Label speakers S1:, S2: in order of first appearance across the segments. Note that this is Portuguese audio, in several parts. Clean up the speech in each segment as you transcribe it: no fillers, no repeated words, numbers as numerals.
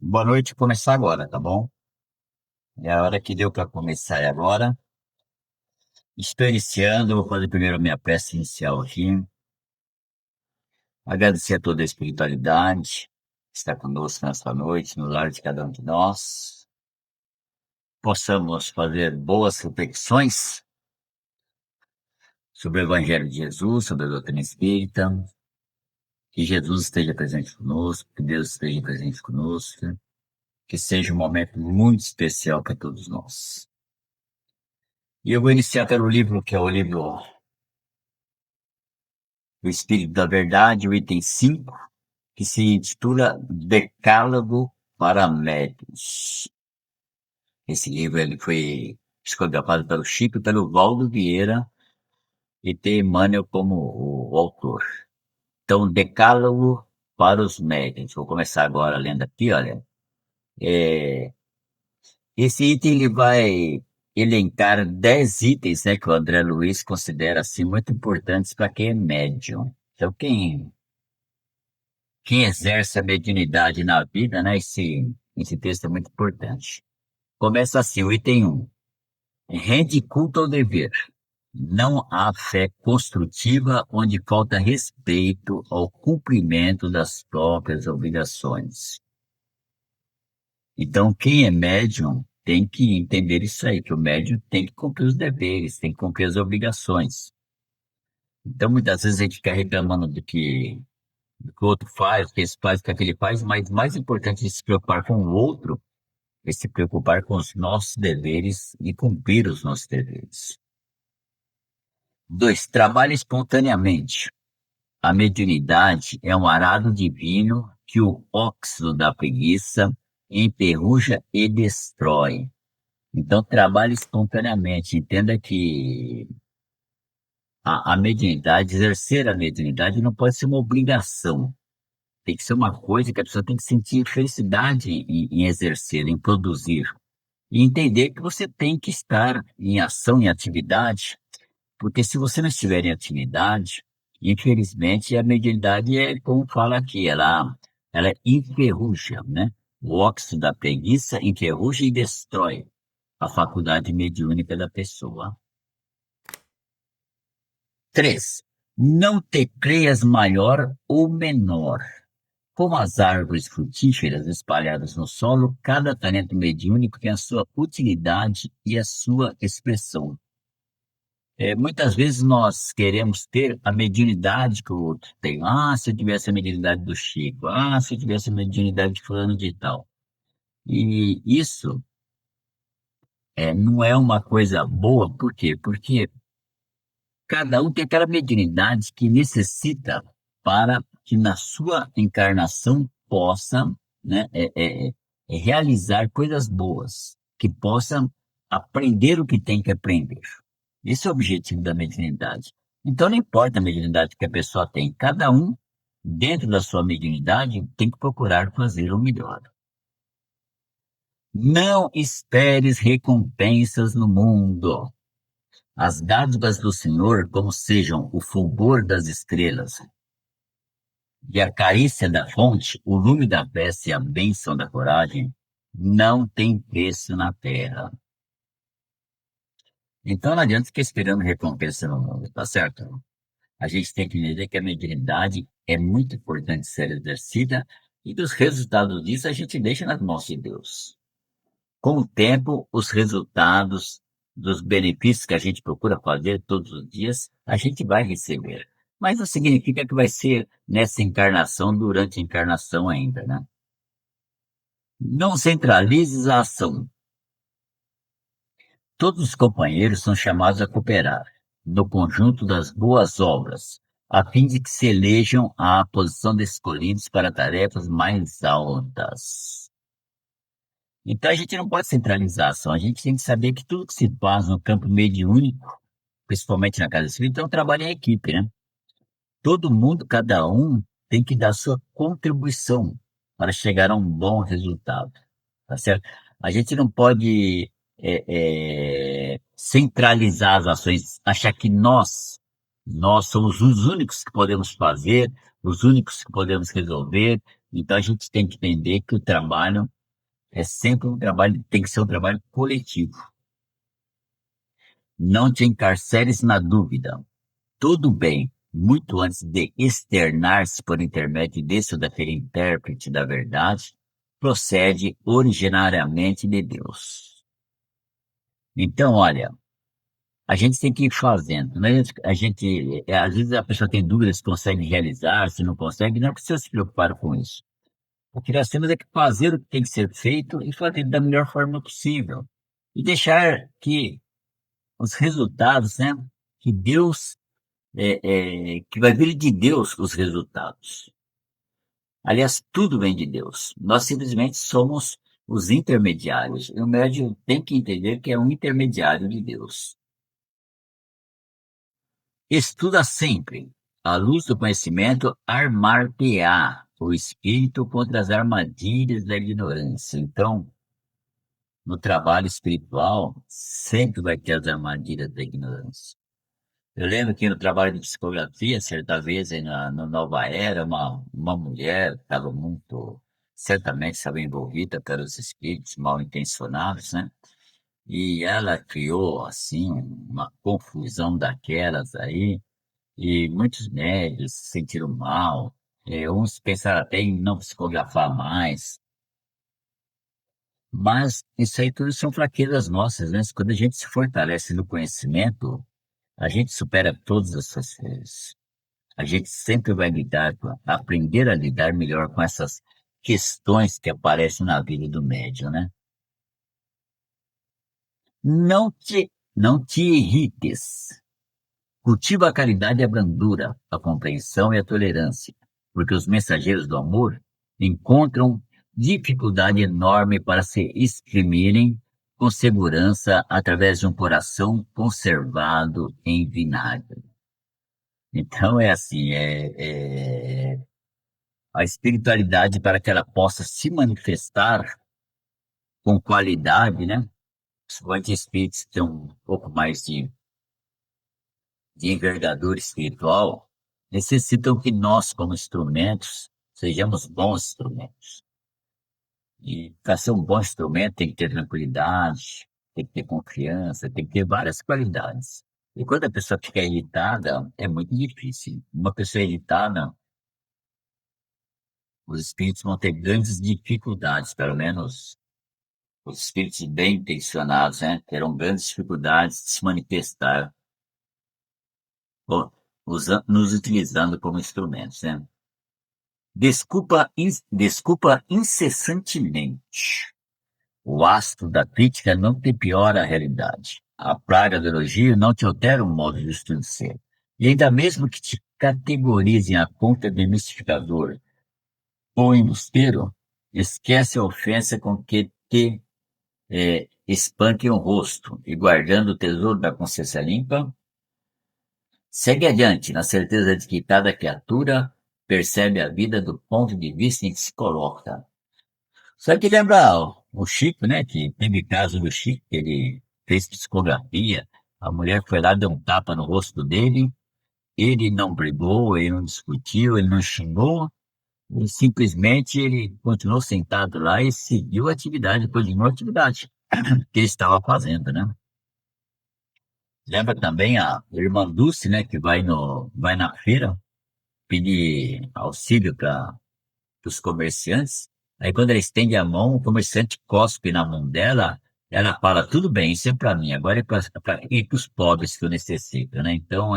S1: Boa noite, começar agora, tá bom? É a hora que deu para começar é agora. Estou iniciando, vou fazer primeiro a minha prece inicial aqui. Agradecer a toda a espiritualidade que está conosco nesta noite, no lar de cada um de nós. Possamos fazer boas reflexões sobre o Evangelho de Jesus, sobre a doutrina espírita. Que Jesus esteja presente conosco, que Deus esteja presente conosco. Que seja um momento muito especial para todos nós. E eu vou iniciar pelo livro que é o livro O Espírito da Verdade, o item 5, que se intitula Decálogo para Médiuns. Esse livro ele foi psicografado pelo Chico e pelo Valdo Vieira e tem Emmanuel como o autor. Então, Decálogo para os Médiuns. Vou começar agora lendo aqui, olha. Esse item ele vai elencar 10 itens, né, que o André Luiz considera assim, muito importantes para quem é médium. Então, quem exerce a mediunidade na vida, né? Esse texto é muito importante. Começa assim, o item 1. Rende culto ao dever. Não há fé construtiva onde falta respeito ao cumprimento das próprias obrigações. Então, quem é médium tem que entender isso aí, que o médium tem que cumprir os deveres, tem que cumprir as obrigações. Então, muitas vezes a gente fica reclamando do que o outro faz, o que esse faz, o que aquele faz, mas mais importante é se preocupar com o outro é se preocupar com os nossos deveres e cumprir os nossos deveres. 2. Trabalhe espontaneamente. A mediunidade é um arado divino que o óxido da preguiça enferruja e destrói. Então, trabalhe espontaneamente. Entenda que a mediunidade, exercer a mediunidade não pode ser uma obrigação. Tem que ser uma coisa que a pessoa tem que sentir felicidade em exercer, em produzir. E entender que você tem que estar em ação, em atividade, porque se você não estiver em atividade, infelizmente a mediunidade é, como fala aqui, ela enferruja, né? O óxido da preguiça enferruja e destrói a faculdade mediúnica da pessoa. 3. Não te creias maior ou menor. Como as árvores frutíferas espalhadas no solo, cada talento mediúnico tem a sua utilidade e a sua expressão. Muitas vezes nós queremos ter a mediunidade que o outro tem. Ah, se eu tivesse a mediunidade do Chico. Ah, se eu tivesse a mediunidade de fulano de tal. E isso não é uma coisa boa, por quê? Porque cada um tem aquela mediunidade que necessita para que na sua encarnação possa, né, realizar coisas boas, que possa aprender o que tem que aprender. Esse é o objetivo da mediunidade. Então, não importa a mediunidade que a pessoa tem, cada um, dentro da sua mediunidade, tem que procurar fazer o melhor. Não esperes recompensas no mundo. As dádivas do Senhor, como sejam o fulgor das estrelas e a carícia da fonte, o lume da prece e a bênção da coragem, não tem preço na terra. Então não adianta ficar esperando recompensa no mundo, tá certo? A gente tem que entender que a mediunidade é muito importante ser exercida e dos resultados disso a gente deixa nas mãos de Deus. Com o tempo, os resultados dos benefícios que a gente procura fazer todos os dias, a gente vai receber. Mas não significa que vai ser nessa encarnação, durante a encarnação ainda, né? Não centralizes a ação. Todos os companheiros são chamados a cooperar no conjunto das boas obras, a fim de que se elejam à posição de escolhidos para tarefas mais altas. Então a gente não pode centralizar a ação, a gente tem que saber que tudo que se faz no campo mediúnico, principalmente na casa espírita, é um trabalho em equipe, né? Todo mundo, cada um, tem que dar sua contribuição para chegar a um bom resultado, tá certo? A gente não pode centralizar as ações, achar que nós somos os únicos que podemos fazer, os únicos que podemos resolver, Então a gente tem que entender que o trabalho é sempre um trabalho, tem que ser um trabalho coletivo. Não te encarceres na dúvida. Tudo bem, muito antes de externar-se por intermédio desse ou daquele intérprete da verdade, procede originariamente de Deus. Então, olha, a gente tem que ir fazendo, né? Às vezes a pessoa tem dúvidas se consegue realizar, se não consegue, não precisa se preocupar com isso. O que nós temos é que fazer o que tem que ser feito e fazer da melhor forma possível. E deixar que os resultados, né? Que Deus, que vai vir de Deus os resultados. Aliás, tudo vem de Deus. Nós simplesmente somos os intermediários. E o médium tem que entender que é um intermediário de Deus. Estuda sempre. À luz do conhecimento, armar-te-á o espírito contra as armadilhas da ignorância. Então, no trabalho espiritual, sempre vai ter as armadilhas da ignorância. Eu lembro que no trabalho de psicografia, certa vez, aí na Nova Era, uma mulher estava certamente estava envolvida pelos espíritos mal intencionados, né? E ela criou, assim, uma confusão daquelas aí, e muitos médios se sentiram mal, uns pensaram até em não psicografar mais, mas isso aí tudo são fraquezas nossas, né? Quando a gente se fortalece no conhecimento, a gente supera todas essas coisas. A gente sempre vai aprender a lidar melhor com essas questões que aparecem na vida do médium, né? Não te irrites. Cultiva a caridade e a brandura, a compreensão e a tolerância, porque os mensageiros do amor encontram dificuldade enorme para se exprimirem com segurança através de um coração conservado em vinagre. Então é assim, a espiritualidade para que ela possa se manifestar com qualidade, né? Principalmente espíritos que têm um pouco mais de envergadura espiritual, necessitam que nós, como instrumentos, sejamos bons instrumentos. E para ser um bom instrumento tem que ter tranquilidade, tem que ter confiança, tem que ter várias qualidades. E quando a pessoa fica irritada, é muito difícil. Uma pessoa irritada, os espíritos vão ter grandes dificuldades, pelo menos os espíritos bem intencionados, né? Terão grandes dificuldades de se manifestar, nos utilizando como instrumentos, né? Desculpa incessantemente. O astro da crítica não te piora a realidade. A praga do elogio não te altera o modo justo de ser. E ainda mesmo que te categorizem a conta de mistificador ou embusteiro, esquece a ofensa com que te espanquem o rosto e guardando o tesouro da consciência limpa, segue adiante, na certeza de que cada criatura percebe a vida do ponto de vista em que se coloca. Só que lembra o Chico, né? Que teve caso do Chico, que ele fez psicografia, a mulher foi lá, deu um tapa no rosto dele, ele não brigou, ele não discutiu, ele não xingou, e simplesmente ele continuou sentado lá e seguiu a atividade, continuou a atividade que ele estava fazendo, né? Lembra também a irmã Dulce, né? Que vai na feira pedir auxílio para os comerciantes. Aí quando ela estende a mão, o comerciante cospe na mão dela, ela fala, tudo bem, isso é para mim, agora é para ir para os pobres que eu necessito, né? Então,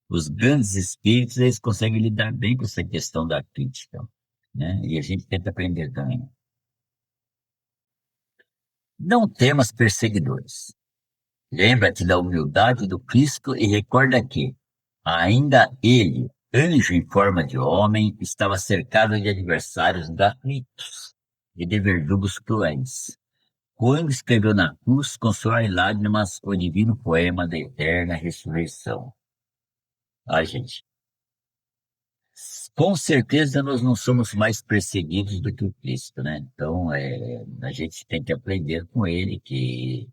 S1: os grandes espíritos, eles conseguem lidar bem com essa questão da crítica, né? E a gente tenta aprender também. Não temas perseguidores. Lembra-te da humildade do Cristo e recorda que, ainda ele, anjo em forma de homem, estava cercado de adversários gratuitos e de verdugos cruéis. Quando escreveu na cruz, com suor e lágrimas, o divino poema da eterna ressurreição. Ah, gente, com certeza nós não somos mais perseguidos do que o Cristo, né? Então, a gente tem que aprender com ele que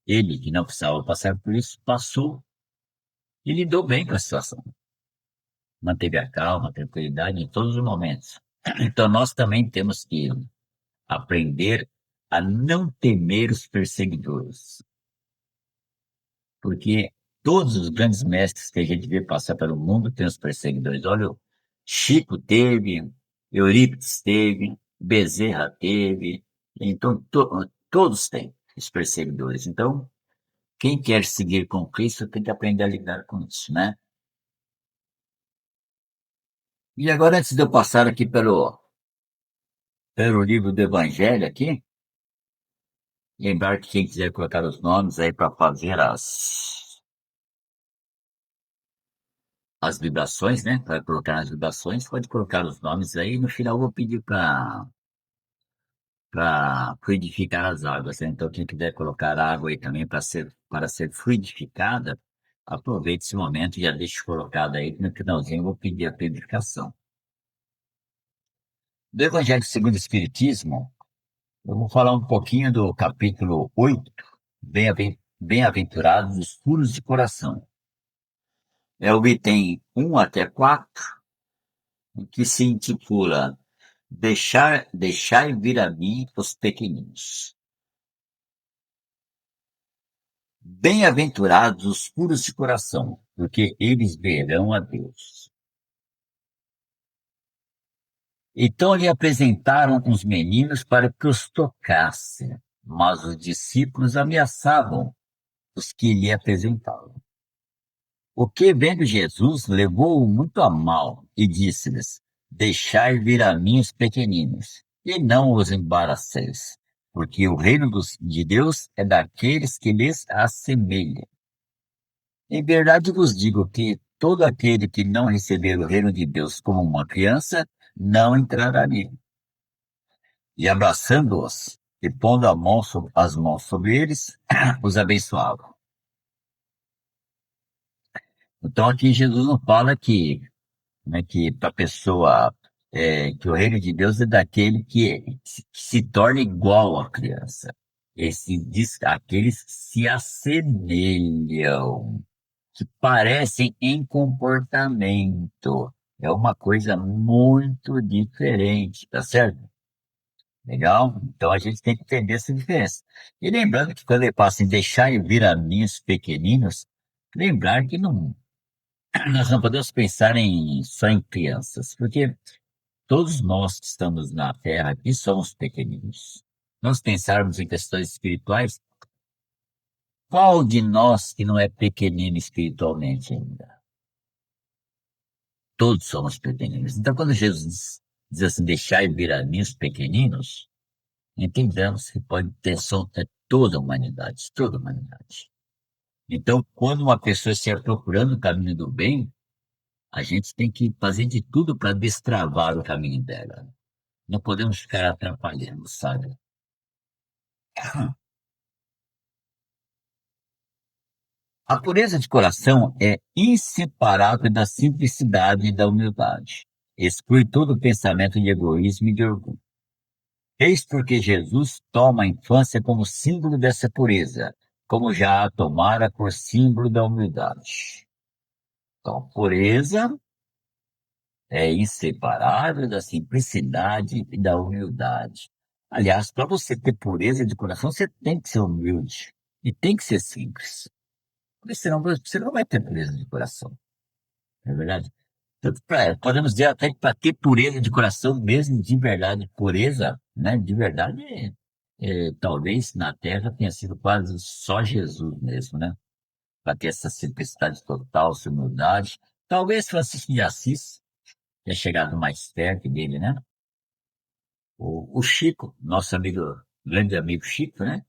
S1: ele, que não precisava passar por isso, passou e lidou bem com a situação. manteve a calma, a tranquilidade em todos os momentos. Então, nós também temos que aprender a não temer os perseguidores, porque todos os grandes mestres que a gente vê passar pelo mundo têm os perseguidores. Olha, o Chico teve, Eurípides teve, Bezerra teve, então todos têm os perseguidores. Então, quem quer seguir com Cristo tem que aprender a lidar com isso, né? E agora, antes de eu passar aqui pelo livro do Evangelho aqui, lembrar que quem quiser colocar os nomes aí para fazer as vibrações, né? Para colocar as vibrações, pode colocar os nomes aí. No final, eu vou pedir para fluidificar as águas, né? Então, quem quiser colocar água aí também para ser fluidificada, aproveite esse momento e já deixe colocado aí. No finalzinho, eu vou pedir a fluidificação. Do Evangelho segundo o Espiritismo, eu vou falar um pouquinho do capítulo 8, Bem-aventurados os puros de coração. É o item 1 até 4, que se intitula Deixai vir a mim os pequeninos. Bem-aventurados os puros de coração, porque eles verão a Deus. Então lhe apresentaram os meninos para que os tocasse, mas os discípulos ameaçavam os que lhe apresentavam. O que, vendo Jesus, levou-o muito a mal e disse-lhes: Deixai vir a mim os pequeninos, e não os embaraceis, porque o reino de Deus é daqueles que lhes assemelha. Em verdade vos digo que todo aquele que não receber o reino de Deus como uma criança, não entrará nele. E abraçando-os e pondo as mãos sobre eles, os abençoava. Então aqui Jesus não fala que para a pessoa, que o reino de Deus é daquele que se torna igual à criança. Aqueles se assemelham, que parecem em comportamento. É uma coisa muito diferente, tá certo? Legal? Então a gente tem que entender essa diferença. E lembrando que quando ele passa em deixar vir a mim os pequeninos, lembrar que não, nós não podemos pensar só em crianças, porque todos nós que estamos na Terra aqui somos pequeninos. Nós pensarmos em questões espirituais, qual de nós que não é pequenino espiritualmente ainda? Todos somos pequeninos. Então, quando Jesus diz assim, deixai vir a mim os pequeninos, entendamos que pode ter toda a humanidade, toda a humanidade. Então, quando uma pessoa estiver procurando o caminho do bem, a gente tem que fazer de tudo para destravar o caminho dela. Não podemos ficar atrapalhando, sabe? A pureza de coração é inseparável da simplicidade e da humildade. Exclui todo pensamento de egoísmo e de orgulho. Eis porque Jesus toma a infância como símbolo dessa pureza, como já a tomara por símbolo da humildade. Então, pureza é inseparável da simplicidade e da humildade. Aliás, para você ter pureza de coração, você tem que ser humilde e tem que ser simples. Porque senão você não vai ter pureza de coração, não é verdade? Tanto podemos dizer até que para ter pureza de coração mesmo, de verdade, pureza, né, de verdade, talvez na Terra tenha sido quase só Jesus mesmo, né? Para ter essa simplicidade total, essa humildade. Talvez Francisco de Assis tenha chegado mais perto dele, né? O Chico, nosso amigo, grande amigo Chico, né?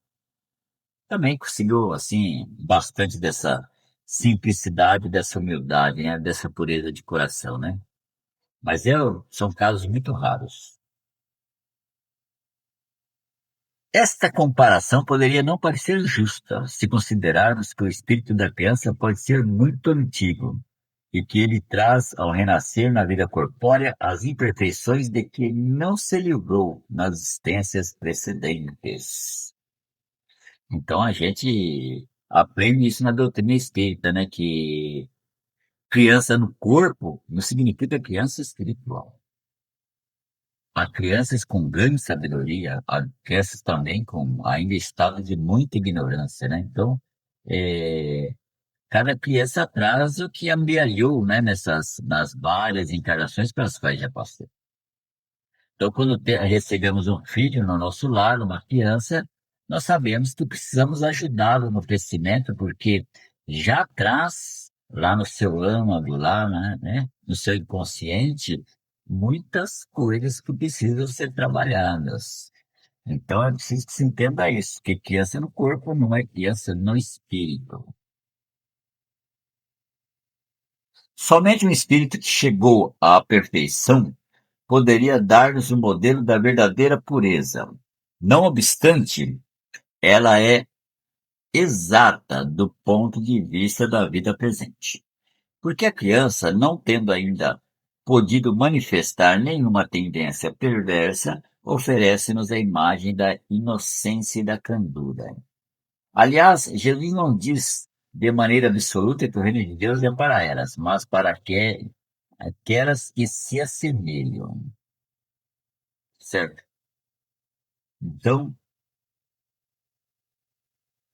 S1: Também conseguiu, assim, bastante dessa simplicidade, dessa humildade, né? Dessa pureza de coração, né? Mas são casos muito raros. Esta comparação poderia não parecer justa, se considerarmos que o espírito da criança pode ser muito antigo e que ele traz, ao renascer na vida corpórea, as imperfeições de que não se livrou nas existências precedentes. Então a gente aprende isso na doutrina espírita, né? Que Criança no corpo não significa criança espiritual. Há crianças com grande sabedoria, há crianças também com ainda estado de muita ignorância, né? Então, eh, cada criança traz o que amealhou, né, nas várias encarnações pelas quais já passou. Então, quando recebemos um filho no nosso lar, uma criança, nós sabemos que precisamos ajudá-lo no crescimento, porque já traz lá no seu âmago, lá, né, no seu inconsciente, muitas coisas que precisam ser trabalhadas. Então, é preciso que se entenda isso, que criança no corpo não é criança no espírito. Somente um espírito que chegou à perfeição poderia dar-nos o modelo da verdadeira pureza. Não obstante, ela é exata do ponto de vista da vida presente. Porque a criança, não tendo ainda podido manifestar nenhuma tendência perversa, oferece-nos a imagem da inocência e da candura. Aliás, Jesus não diz de maneira absoluta que o reino de Deus é para elas, mas para aquelas que se assemelham, certo? Então,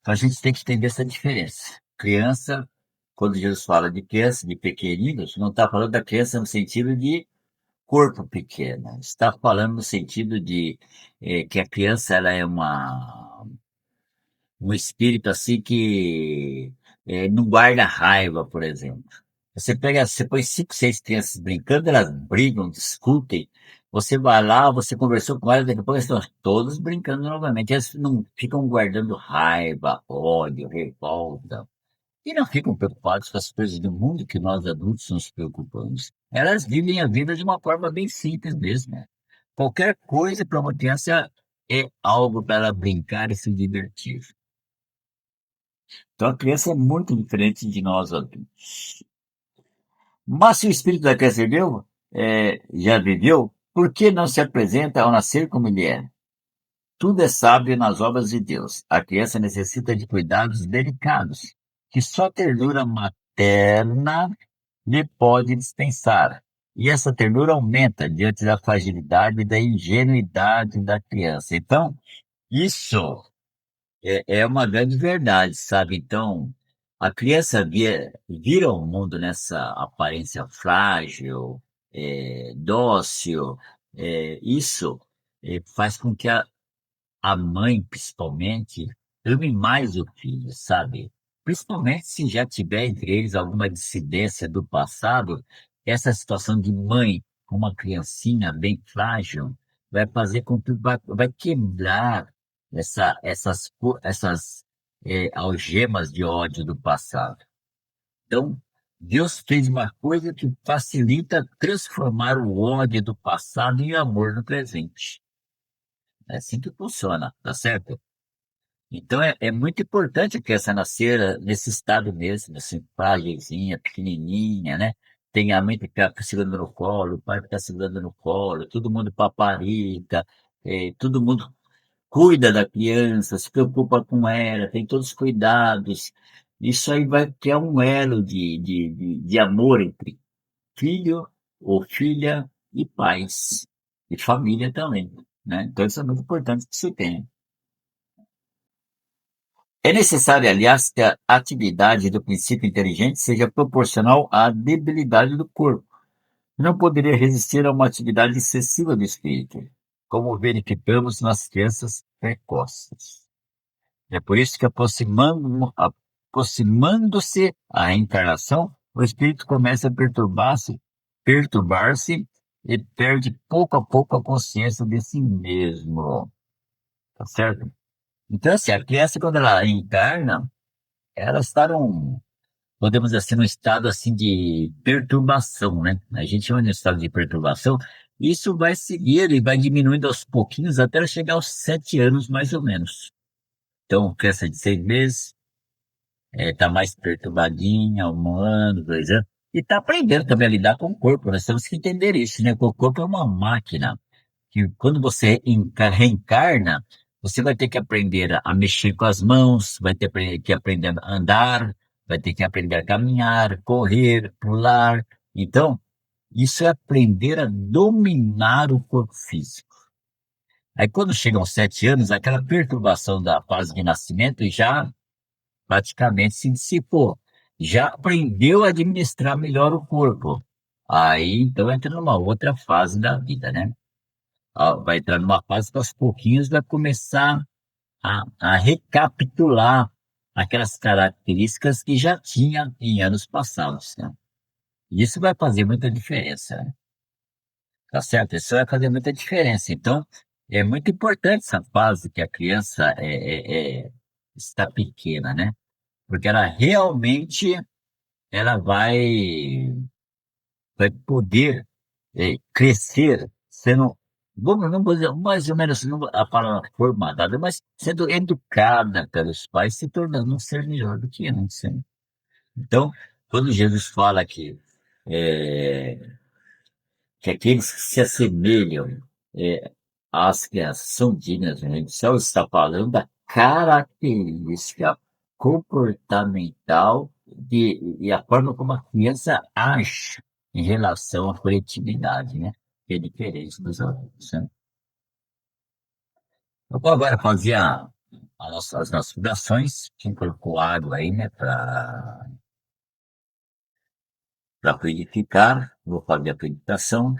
S1: a gente tem que entender essa diferença. Criança, quando Jesus fala de criança, de pequeninos, não está falando da criança no sentido de corpo pequeno, está falando no sentido de que a criança ela é um espírito assim que não guarda raiva, por exemplo. Você põe 5, 6 crianças brincando, elas brigam, discutem. Você vai lá, você conversou com elas, daqui a pouco elas estão todos brincando novamente. Elas não ficam guardando raiva, ódio, revolta. E não ficam preocupados com as coisas do mundo que nós adultos nos preocupamos. Elas vivem a vida de uma forma bem simples mesmo, né? Qualquer coisa para uma criança é algo para ela brincar e se divertir. Então a criança é muito diferente de nós adultos. Mas se o espírito da criança viveu, já viveu, por que não se apresenta ao nascer como ele é? Tudo é sábio nas obras de Deus. A criança necessita de cuidados delicados, que só a ternura materna lhe pode dispensar. E essa ternura aumenta diante da fragilidade e da ingenuidade da criança. Então, isso é uma grande verdade, sabe? Então, a criança vira o mundo nessa aparência frágil, dócil. Isso faz com que a mãe, principalmente, ame mais o filho, sabe? Principalmente se já tiver entre eles alguma dissidência do passado, essa situação de mãe com uma criancinha bem frágil vai fazer com que vai quebrar essas algemas de ódio do passado. Então, Deus fez uma coisa que facilita transformar o ódio do passado em amor no presente. É assim que funciona, tá certo? Então é muito importante a criança nascer nesse estado mesmo, assim, frágilzinha, pequenininha, né? Tem a mãe que fica segurando no colo, o pai fica segurando no colo, todo mundo paparica, todo mundo cuida da criança, se preocupa com ela, tem todos os cuidados. Isso aí vai criar um elo de amor entre filho ou filha e pais, e família também, né? Então isso é muito importante que se tenha. É necessário, aliás, que a atividade do princípio inteligente seja proporcional à debilidade do corpo. Não poderia resistir a uma atividade excessiva do espírito, como verificamos nas crianças precoces. É por isso que aproximando-se à reencarnação, o espírito começa a perturbar-se e perde pouco a pouco a consciência de si mesmo. Tá certo? Então, assim, a criança, quando ela reencarna, ela está podemos dizer assim, num estado assim de perturbação, né? A gente chama de estado de perturbação. Isso vai seguir e vai diminuindo aos pouquinhos até ela chegar aos 7 anos, mais ou menos. Então, criança de 6 meses, tá mais perturbadinha, 1 ano, 2 anos, e tá aprendendo também a lidar com o corpo. Nós temos que entender isso, né? Que o corpo é uma máquina, que quando você reencarna, você vai ter que aprender a mexer com as mãos, vai ter que aprender a andar, vai ter que aprender a caminhar, correr, pular. Então, isso é aprender a dominar o corpo físico. Aí, quando chegam aos 7 anos, aquela perturbação da fase de nascimento já praticamente se dissipou. Já aprendeu a administrar melhor o corpo. Aí, então, entra numa outra fase da vida, né? Vai entrar numa fase que aos pouquinhos vai começar a recapitular aquelas características que já tinha em anos passados, né? Isso vai fazer muita diferença, né? Tá certo? Isso vai fazer muita diferença. Então, é muito importante essa fase que a criança está pequena, né? Porque ela realmente ela vai poder crescer sendo, vamos, não vou dizer, mais ou menos não a palavra formatada, mas sendo educada pelos pais, se tornando um ser melhor do que antes, né? Então, quando Jesus fala eh, que aqueles que se assemelham às crianças são dignas do reino do céu, está falando da característica comportamental e a forma como a criança age em relação à coletividade, né? Que é diferente dos adultos, né? Eu vou agora fazer as nossas orações. Quem colocou água aí, né, para fluidificar, vou fazer a fluidificação.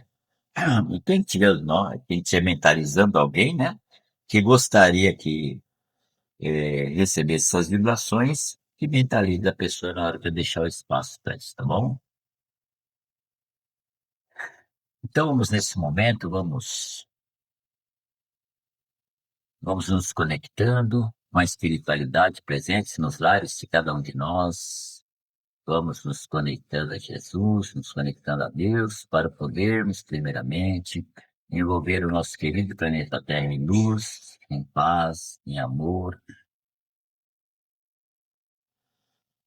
S1: E quem estiver mentalizando alguém, né, que gostaria que recebesse essas vibrações, que mentalize a pessoa na hora que eu deixar o espaço para isso, tá bom? Então vamos nesse momento, vamos nos conectando com a espiritualidade presente nos lares de cada um de nós. Vamos nos conectando a Jesus, nos conectando a Deus, para podermos, primeiramente, envolver o nosso querido planeta Terra em luz, em paz, em amor,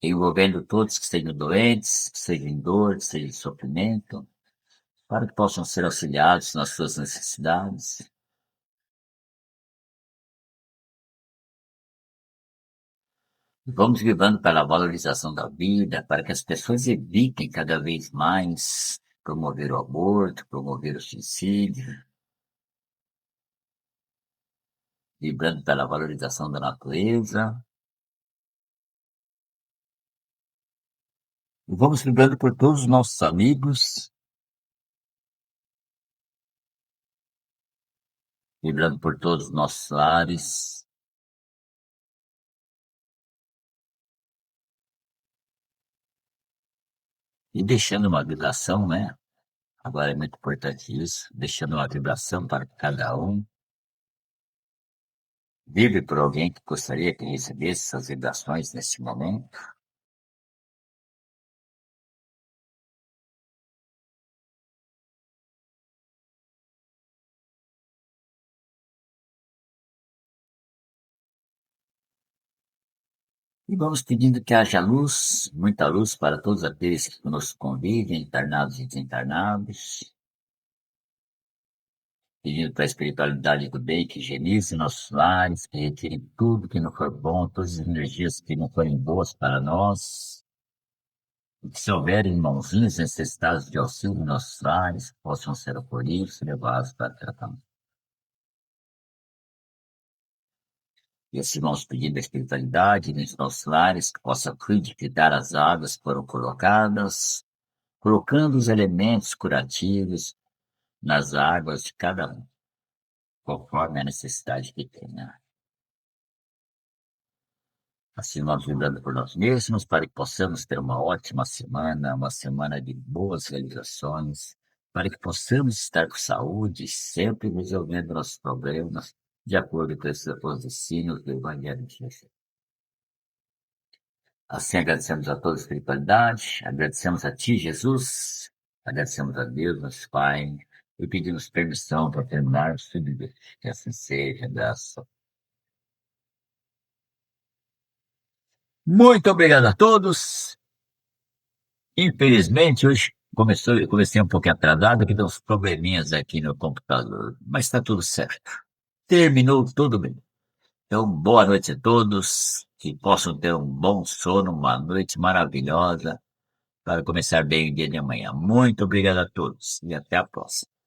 S1: envolvendo todos que estejam doentes, que estejam em dor, que estejam em sofrimento, para que possam ser auxiliados nas suas necessidades. E vamos vivendo pela valorização da vida, para que as pessoas evitem cada vez mais promover o aborto, promover o suicídio, vibrando pela valorização da natureza. E vamos vibrando por todos os nossos amigos, vibrando por todos os nossos lares, e deixando uma vibração, né? Agora é muito importante isso, deixando uma vibração para cada um. Vive por alguém que gostaria que recebesse essas vibrações nesse momento. E vamos pedindo que haja luz, muita luz para todos aqueles que conosco convivem, encarnados e desencarnados. Pedindo para a espiritualidade do bem que higienize nossos lares, que retire tudo que não for bom, todas as energias que não forem boas para nós. E que se houver irmãozinhos necessitados de auxílio em nossos lares, possam ser acolhidos e levados para tratamento. E esses irmãos pedindo a espiritualidade nos nossos lares, que possa fluidificar as águas que foram colocadas, colocando os elementos curativos nas águas de cada um, conforme a necessidade que tenha. Assim nós vibrando por nós mesmos, para que possamos ter uma semana de boas realizações, para que possamos estar com saúde, sempre resolvendo nossos problemas, de acordo com esses desígnios do Evangelho de Jesus. Assim agradecemos a toda a espiritualidade, agradecemos a Ti, Jesus, agradecemos a Deus, nosso Pai, e pedimos permissão para terminarmos tudo isso. Que assim seja, graças. Muito obrigado a todos. Infelizmente, hoje comecei um pouquinho atrasado, que deu uns probleminhas aqui no computador, mas está tudo certo. Terminou tudo bem. Então, boa noite a todos. que possam ter um bom sono, uma noite maravilhosa, para começar bem o dia de amanhã. Muito obrigado a todos e até a próxima.